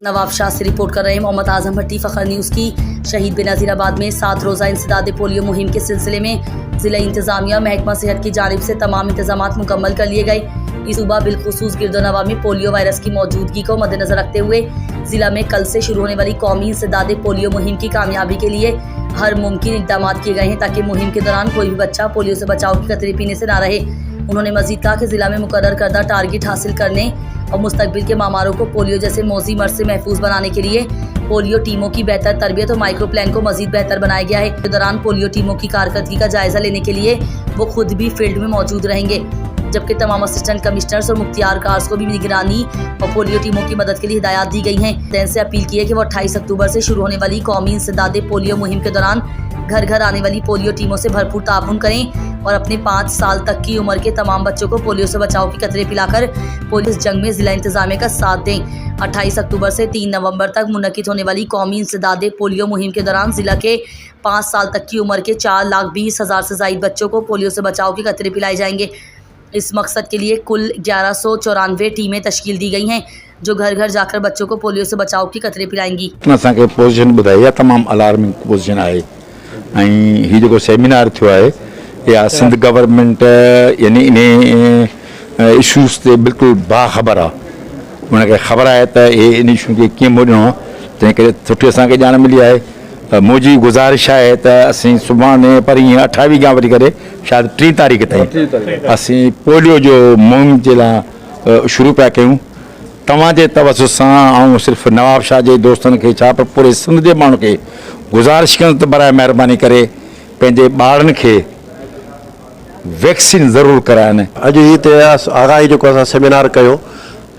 नवाब शाह से रिपोर्ट कर रहे हैं मोहम्मद आजम भट्टी, फखर न्यूज़ की। शहीद बेनज़ीराबाद में 7 रोज़ा इंसदाद पोलियो मुहिम के सिलसिले में ज़िला इंतज़ामिया महकमा सेहत की जानिब से तमाम इंतजामात मुकम्मल कर लिए गए। इस सूबा बिलखुसूस गिरदोनवा में पोलियो वायरस की मौजूदगी को मद्देनजर रखते हुए ज़िला में कल से शुरू होने वाली कौमी इंसदाद पोलियो मुहिम की कामयाबी के लिए हर मुमकिन इक़दाम किए गए हैं ताकि मुहिम के दौरान कोई भी बच्चा पोलियो से बचाव की कतरे पीने से ना रहे। उन्होंने मजीद कहा कि ज़िला में मुकर्रर करदा टारगेट हासिल करने और मुस्तकबिल के मामारों को पोलियो जैसे मौजी मर्ज से महफूज बनाने के लिए पोलियो टीमों की बेहतर तरबियत और माइक्रो प्लान को मजीद बेहतर बनाया गया है। इस दौरान पोलियो टीमों की कारकर्दगी का जायजा लेने के लिए वो खुद भी फील्ड में मौजूद रहेंगे, जबकि तमाम असिस्टेंट कमिश्नर्स और मुख्तियार कार्स को भी निगरानी और पोलियो टीमों की मदद के लिए हिदायत दी गई हैं। दैन से अपील की है कि वो 28 अक्टूबर से शुरू होने वाली कौमी इंसदाद पोलियो मुहिम के दौरान घर घर आने वाली पोलियो टीमों से भरपूर ताउन करें और अपने 5 साल तक की उम्र के तमाम बच्चों को पोलियो से बचाव की कतरे पिलाकर पोलियो जंग में जिला इंतजामिया का साथ दें। 28 अक्टूबर से 3 नवंबर तक मुनक्किद होने वाली कौमी इंसदाद पोलियो मुहिम के दौरान जिला के 5 साल तक की उम्र के 4,20,000 से ज़ायद बच्चों को पोलियो से बचाव के कतरे पिलाए जाएंगे। इस मकसद के लिए कुल 1194 टीमें तश्कील दी गई हैं जो घर घर जाकर बच्चों को पोलियो से बचाव की कतरे पिलाएंगी। असांखे पोजीशन ॿुधाई आहे, तमामु अलार्मिंग पोजीशन आहे ऐं हीउ जेको सेमिनार थियो आहे या सिंध गवर्नमेंट यानी इन इशूज़ ते बिल्कुलु बाख़बर आहे, उनखे ख़बर आहे त इन इशू खे कीअं मोड़िणो आहे। तंहिं करे सुठी असांखे ॼाण मिली आहे। मुंहिंजी गुज़ारिश आहे त असीं सुभाणे परीहं 28 खां वठी करे शायदि 3 तारीख़ ताईं असीं पोलियो जो मुहिम जे लाइ शुरू पिया कयूं। तव्हांजे तवसुस सां ऐं सिर्फ़ु नवाब शाह जे दोस्तनि खे छा पर पूरे सिंध जे माण्हू खे गुज़ारिश कयूं त बराए महिरबानी करे पंहिंजे ॿारनि खे वैक्सीन ज़रूरु कराइनि। अॼु हिते आगाही जेको असां सेमिनार कयो,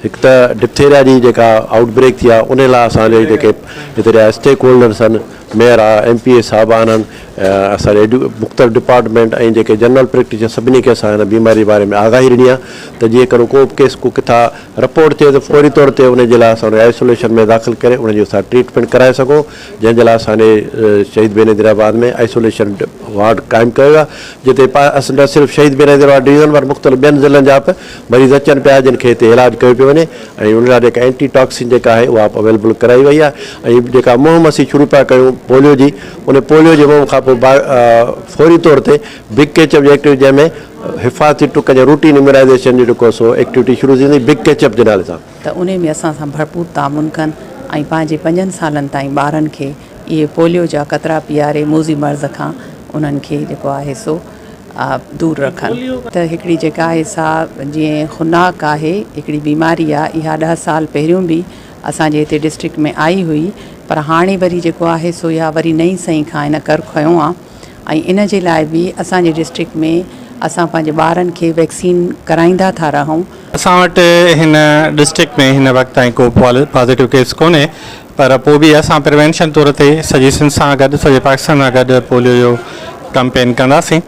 हिकु त डिप्थेरिया जी जेका आउटब्रेक थी आहे उन लाइ असांजे जेके हिते जा स्टेक होल्डर्स आहिनि, मेयर आहे, MPA साहिबान आहिनि, असांजे मुख़्तलिफ़ डिपार्टमेंट ऐं जेके जनरल प्रैक्टिशनर सभिनी खे असां हिन बीमारी जे बारे में आगाही ॾिनी आहे त जेकर को बि केस को किथां रिपोर्ट थिए त फौरी तौर ते उनजे लाइ असां आइसोलेशन में दाख़िल करे उनजी असां ट्रीटमेंट कराए सघूं, जंहिंजे लाइ असांजे शहीद बेनज़ीराबाद में आइसोलेशन वार्ड क़ाइमु कयो आहे, जिते न सिर्फ़ु शहीद बेनज़ीराबाद डिवीज़न पर मुख़्तलिफ़ ॿियनि ज़िलनि जा बि मरीज़ अचनि पिया जिन खे हिते इलाजु कयो पियो वञे ऐं उन लाइ जेका एंटीटॉक्सिन जेका आहे उहा अवेलेबल कराई वई आहे। ऐं जेका मुहिम असीं शुरू पिया कयूं पोलियो जी, उन पोलियो जी मुहिम खां पोइ फौरी तौर ते बिग कैचअप जी एक्टिविटी जंहिंमें हिफ़ाज़ती टुक जे रूटीन इम्यूनाइज़ेशन जो जेको सो एक्टिविटी शुरू थींदी बिग कैचअप जे नाले सां, त उन में असां सां भरपूर ताउन कनि ऐं पंहिंजे 5 सालनि ताईं ॿारनि खे इहे पोलियो जा कतरा पीआरे मूज़ी मर्ज़ खां उन्हनि खे जेको आहे सो दूर रखनि। त हिकिड़ी जेका आहे सा जीअं खुनाक आहे हिकिड़ी बीमारी आहे, इहा 10 साल पहिरियों बि असांजे हिते डिस्ट्रिक्ट में आई हुई, पर हाणे वरी जेको आहे सो इहा वरी नई सही खां इन कर खयो आहे ऐं इन जे लाइ बि असांजे डिस्ट्रिक्ट में असां पंहिंजे ॿारनि खे वैक्सीन कराईंदा था रहूं। असां वटि हिन डिस्ट्रिक्ट में हिन वक़्तु ताईं को पॉज़िटिव केस कोन्हे, पर पोइ बि असां प्रिवेंशन तौर ते सॼी सिंध सां गॾु सॼे पाकिस्तान सां गॾु पोलियो जो कैंपेन कंदासीं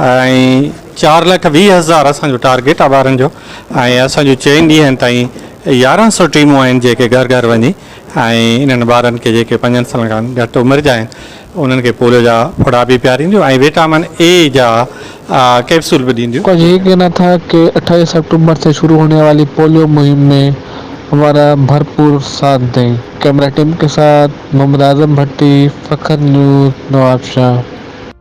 ऐं 4,20,000 असांजो टारगेट आहे ॿारनि जो ऐं असांजो 4 ॾींहंनि ताईं 1100 टीमूं आहिनि जेके घर घर वञी ऐं इन्हनि ॿारनि खे जेके 5 सालनि खां घटि उमिरि जा आहिनि उन्हनि खे पोलियो जा फुड़ा बि पियारींदियूं ऐं विटामिन A जा कैप्सूल भी दी। कुछ ये कहना था कि 28 अक्टूबर से शुरू होने वाली पोलियो मुहिम में हमारा भरपूर साथ दें। कैमरा टीम के साथ मोहम्मद आजम भट्टी, फखर न्यूज़, नवाब शाह।